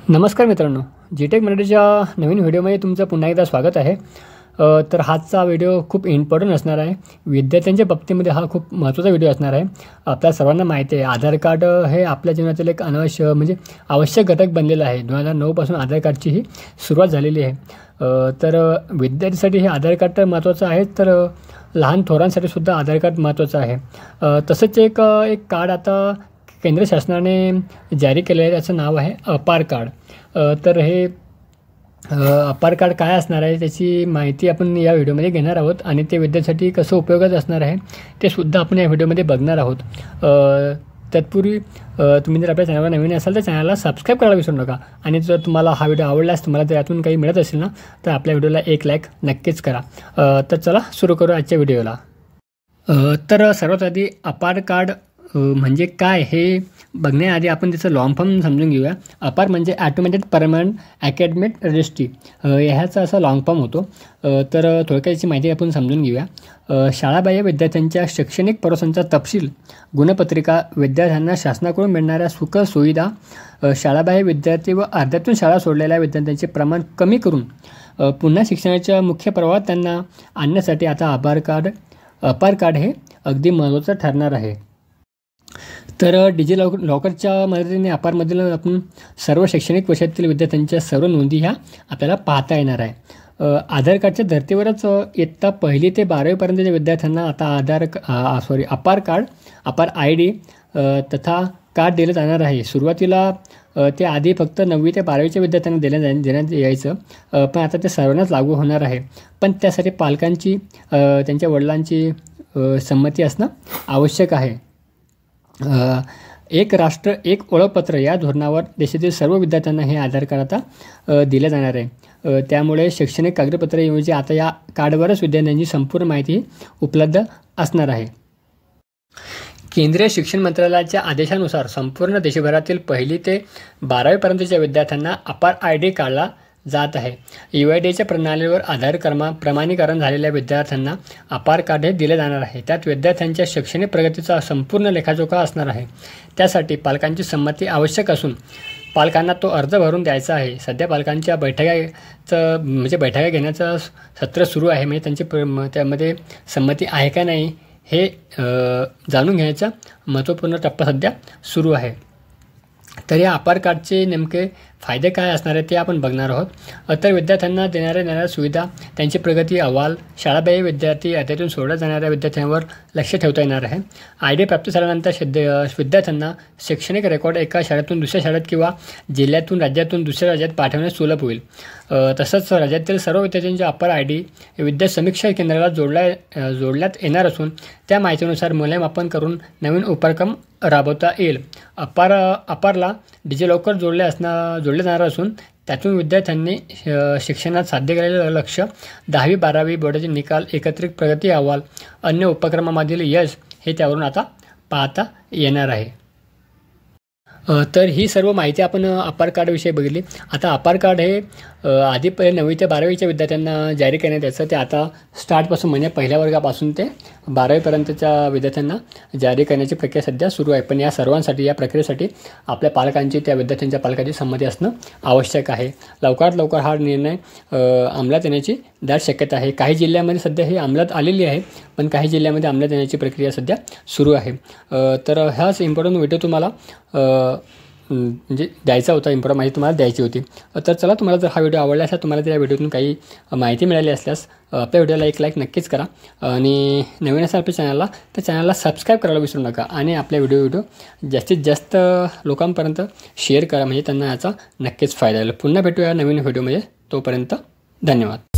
नमस्कार मित्रांनो, जीटेक मराठीच्या नवीन व्हिडिओमध्ये तुमचं पुन्हा एकदा स्वागत आहे। तर हाचा व्हिडिओ खूप इम्पॉर्टंट असणार आहे। विद्यार्थ्यांच्या बाबतीमध्ये हा खूप महत्त्वाचा व्हिडिओ असणार आहे। आपल्या सर्वांना माहिती आहे आधार कार्ड हे आपल्या जीवनातील एक आवश्यक घटक बनलेला आहे। 2009 पासून आधार कार्डची ही सुरुवात झालेली आहे। तर विद्यार्थ्यांसाठी हे आधार कार्ड तर महत्त्वाचं आहे, तर लहान थोरांसाठी सुद्धा आधार कार्ड महत्त्वाचं आहे। तसंच एक कार्ड आता केंद्र शासनाने जारी केले आहे, त्याचं नाव आहे अपार कार्ड। तर हे अपार कार्ड काय असणार आहे त्याची माहिती आपण या व्हिडिओमध्ये घेणार आहोत आणि ते विद्यार्थ्यांसाठी कसं उपयोगाचं असणार आहे ते सुद्धा आपण या व्हिडिओमध्ये बघणार आहोत। तत्पूर्वी तुम्ही जर आपल्या चॅनलवर नवीन असाल तर चॅनलला सबस्क्राईब करायला विसरू नका आणि जर तुम्हाला हा व्हिडिओ आवडल्यास, तुम्हाला जर यातून काही मिळत असेल ना, तर आपल्या व्हिडिओला एक लाईक नक्कीच करा। तर चला सुरू करू आजच्या व्हिडिओला। तर सर्वात आधी अपार कार्ड म्हणजे काय हे बघण्याआधी आपण त्याचं लॉंग फॉर्म समजून घेऊया। अपार म्हणजे ॲटोमॅटेड परमनंट अकॅडमिक रजिस्ट्री, ह्याचा असा लॉंग फॉर्म होतो। तर थोडक्यात याची माहिती आपण समजून घेऊया। शाळाबाह्य विद्यार्थ्यांच्या शैक्षणिक प्रवासांचा तपशील, गुणपत्रिका, विद्यार्थ्यांना शासनाकडून मिळणाऱ्या सुखसुविधा, शाळाबाह्य विद्यार्थी व अर्ध्यातून शाळा सोडलेल्या विद्यार्थ्यांचे प्रमाण कमी करून पुन्हा शिक्षणाच्या मुख्य प्रवाहात त्यांना आणण्यासाठी आता अपार कार्ड हे अगदी महत्त्वाचं ठरणार आहे। तर लॉकरच्या मदतीने अपारमधील आपण सर्व शैक्षणिक वर्षातील विद्यार्थ्यांच्या सर्व नोंदी ह्या आपल्याला पाहता येणार आहे। आधार कार्डच्या धर्तीवरच इयत्ता 1ली ते 12वीपर्यंतच्या विद्यार्थ्यांना आता अपार ID तथा कार्ड दिलं जाणार आहे। सुरुवातीला ते आधी फक्त 9वी ते 12वीच्या विद्यार्थ्यांना देण्यात यायचं, पण आता ते सर्वांनाच लागू होणार आहे। पण त्यासाठी पालकांची त्यांच्या वडिलांची संमती असणं आवश्यक आहे। एक राष्ट्र एक ओळखपत्र या धोरणावर देशातील सर्व विद्यार्थ्यांना हे आधार कार्ड आता दिले जाणार आहे। त्यामुळे शैक्षणिक कागदपत्राऐवजी आता या कार्डवरच विद्यार्थ्यांची संपूर्ण माहिती उपलब्ध असणार आहे। केंद्रीय शिक्षण मंत्रालयाच्या आदेशानुसार संपूर्ण देशभरातील 1ली ते 12वीपर्यंतच्या विद्यार्थ्यांना अपार ID काढला जात आहे। UIDच्या प्रणालीवर प्रमाणीकरण झालेल्या विद्यार्थ्यांना अपार कार्ड हे दिले जाणार आहे। त्यात विद्यार्थ्यांच्या शैक्षणिक प्रगतीचा संपूर्ण लेखाजोखा असणार आहे। त्यासाठी पालकांची संमती आवश्यक असून पालकांना तो अर्ज भरून द्यायचा आहे। सध्या पालकांच्या बैठका घेण्याचं सत्र सुरू आहे, म्हणजे त्यामध्ये संमती आहे का नाही हे जाणून घेण्याचा महत्त्वपूर्ण टप्पा सध्या सुरू आहे। तर या अपार कार्डचे नेमके फायदे काय असणार आहेत ते आपण बघणार आहोत। तर विद्यार्थ्यांना देणाऱ्या सुविधा, त्यांची प्रगती अहवाल, शाळाबाह्य विद्यार्थी अध्यातून सोडल्या जाणाऱ्या विद्यार्थ्यांवर लक्ष ठेवता येणार आहे। ID प्राप्त झाल्यानंतर विद्यार्थ्यांना शैक्षणिक रेकॉर्ड एका शाळेतून दुसऱ्या शाळेत किंवा जिल्ह्यातून राज्यातून दुसऱ्या राज्यात पाठवण्यास सुलभ होईल। तसंच राज्यातील सर्व विद्यार्थ्यांचे अपार ID विद्या समीक्षा केंद्राला जोडण्यात येणार असून त्या माहितीनुसार मूल्यमापन करून नवीन उपक्रम राबवता येईल। अपारला डिजिलॉकर जोडले जाणार असून त्यातून विद्यार्थ्यांनी शिक्षणात साध्य केलेलं लक्ष, 10वी 12वी बोर्डाचे निकाल, एकत्रित प्रगती अहवाल, अन्य उपक्रमामधील यश हे त्यावरून आता पाहता येणार आहे। तर ही सर्व माहिती आपण अपार कार्डविषयी बघितली। आता अपार कार्ड हे आधी 9वी ते 12वीच्या विद्यार्थ्यांना जारी करण्यात यायचं, ते आता स्टार्टपासून म्हणजे 1ल्या वर्गापासून ते 12वीपर्यंतच्या विद्यार्थ्यांना जारी करण्याची प्रक्रिया सध्या सुरू आहे। पण या सर्वांसाठी, या प्रक्रियेसाठी आपल्या पालकांची, त्या विद्यार्थ्यांच्या पालकांची संमती असणं आवश्यक आहे। लवकरात लवकर हा निर्णय अंमलात येण्याची दाट शक्यता आहे। काही जिल्ह्यामध्ये सध्या हे अंमलात आलेली आहे, पण काही जिल्ह्यामध्ये अंमलात येण्याची प्रक्रिया सध्या सुरू आहे। तर हाच इम्पॉर्टंट व्हिडिओ तुम्हाला म्हणजे द्यायचा होता, इम्पॉर्टंट माहिती तुम्हाला द्यायची होती। तर चला, तुम्हाला जर हा व्हिडिओ आवडला असेल, तुम्हाला त्या व्हिडिओतून काही माहिती मिळाली असल्यास आपल्या व्हिडिओला एक लाईक नक्कीच करा आणि नवीन असाल आपल्या चॅनलला तर चॅनलला सबस्क्राईब करायला विसरू नका आणि आपल्या व्हिडिओ जास्तीत जास्त लोकांपर्यंत शेअर करा, म्हणजे त्यांना याचा नक्कीच फायदा होईल। पुन्हा भेटूया नवीन व्हिडिओमध्ये, तोपर्यंत धन्यवाद।